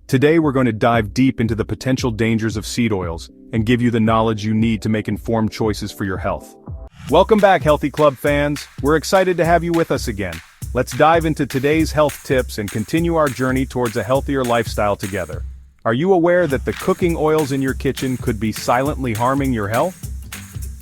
Today we're going to dive deep into the potential dangers of seed oils and give you the knowledge you need to make informed choices for your health. Welcome back, Healthy Club fans. We're excited to have you with us again. Let's dive into today's health tips and continue our journey towards a healthier lifestyle together. Are you aware that the cooking oils in your kitchen could be silently harming your health?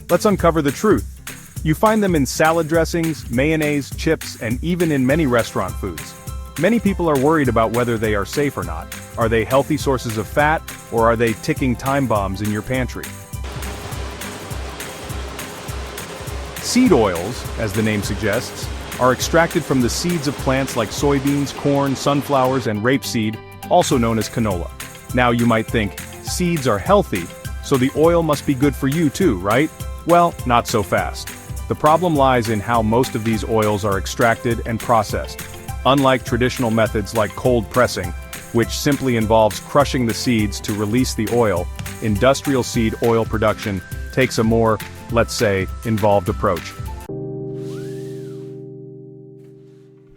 Let's uncover the truth. You find them in salad dressings, mayonnaise, chips, and even in many restaurant foods. Many people are worried about whether they are safe or not. Are they healthy sources of fat, or are they ticking time bombs in your pantry? Seed oils, as the name suggests, are extracted from the seeds of plants like soybeans, corn, sunflowers, and rapeseed, also known as canola. Now you might think, seeds are healthy, so the oil must be good for you too, right? Well, not so fast. The problem lies in how most of these oils are extracted and processed. Unlike traditional methods like cold pressing, which simply involves crushing the seeds to release the oil, industrial seed oil production takes a more, let's say, involved approach.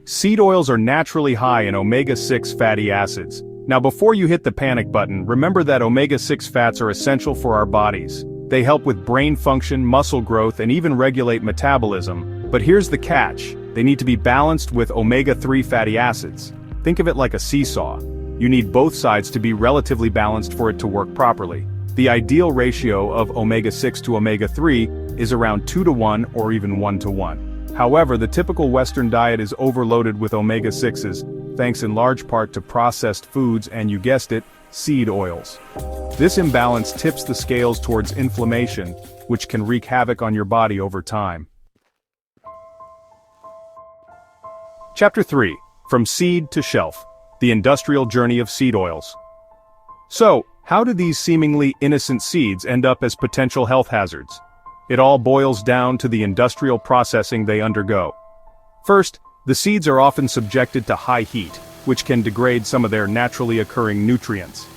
Seed oils are naturally high in omega-6 fatty acids. Now before you hit the panic button, remember that omega-6 fats are essential for our bodies. They help with brain function, muscle growth, and even regulate metabolism. But here's the catch. They need to be balanced with omega-3 fatty acids. Think of it like a seesaw. You need both sides to be relatively balanced for it to work properly. The ideal ratio of omega-6 to omega-3 is around 2-to-1 or even 1-to-1. However, the typical Western diet is overloaded with omega-6s, thanks in large part to processed foods and, you guessed it, seed oils. This imbalance tips the scales towards inflammation, which can wreak havoc on your body over time. Chapter 3. From Seed to Shelf. The Industrial Journey of Seed Oils. So, how do these seemingly innocent seeds end up as potential health hazards? It all boils down to the industrial processing they undergo. First, the seeds are often subjected to high heat, which can degrade some of their naturally occurring nutrients.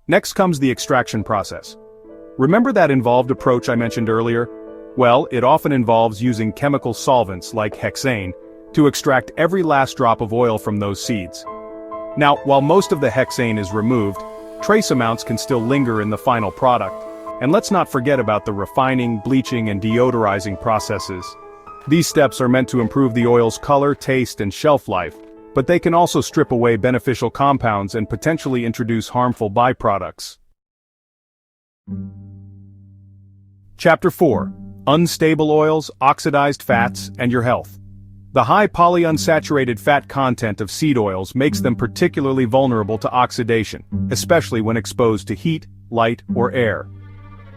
Next comes the extraction process. Remember that involved approach I mentioned earlier? Well, it often involves using chemical solvents like hexane to extract every last drop of oil from those seeds. Now, while most of the hexane is removed, trace amounts can still linger in the final product. And let's not forget about the refining, bleaching, and deodorizing processes. These steps are meant to improve the oil's color, taste, and shelf life, but they can also strip away beneficial compounds and potentially introduce harmful byproducts. Chapter 4. Unstable oils, oxidized fats, and your health. The high polyunsaturated fat content of seed oils makes them particularly vulnerable to oxidation, especially when exposed to heat, light, or air.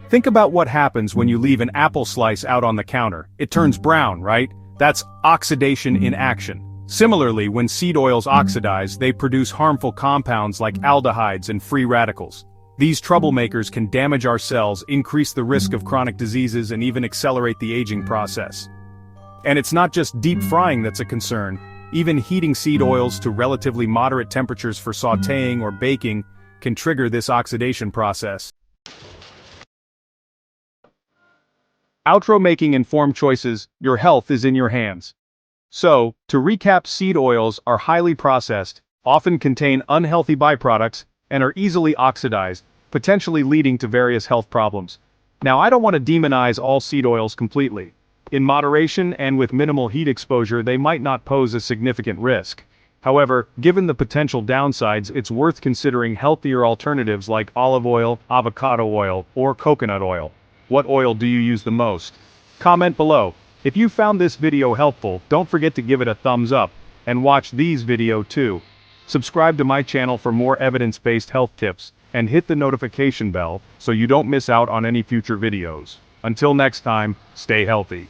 Think about what happens when you leave an apple slice out on the counter. It turns brown, right? That's oxidation in action. Similarly, when seed oils oxidize, they produce harmful compounds like aldehydes and free radicals. These troublemakers can damage our cells, increase the risk of chronic diseases, and even accelerate the aging process. And it's not just deep frying that's a concern. Even heating seed oils to relatively moderate temperatures for sautéing or baking can trigger this oxidation process. Outro: making informed choices, your health is in your hands. So, to recap, seed oils are highly processed, often contain unhealthy byproducts, and are easily oxidized, potentially leading to various health problems. Now, I don't want to demonize all seed oils completely. In moderation and with minimal heat exposure, they might not pose a significant risk. However, given the potential downsides, it's worth considering healthier alternatives like olive oil, avocado oil, or coconut oil. What oil do you use the most? Comment below. If you found this video helpful, don't forget to give it a thumbs up, and watch these videos too. Subscribe to my channel for more evidence-based health tips, and hit the notification bell so you don't miss out on any future videos. Until next time, stay healthy.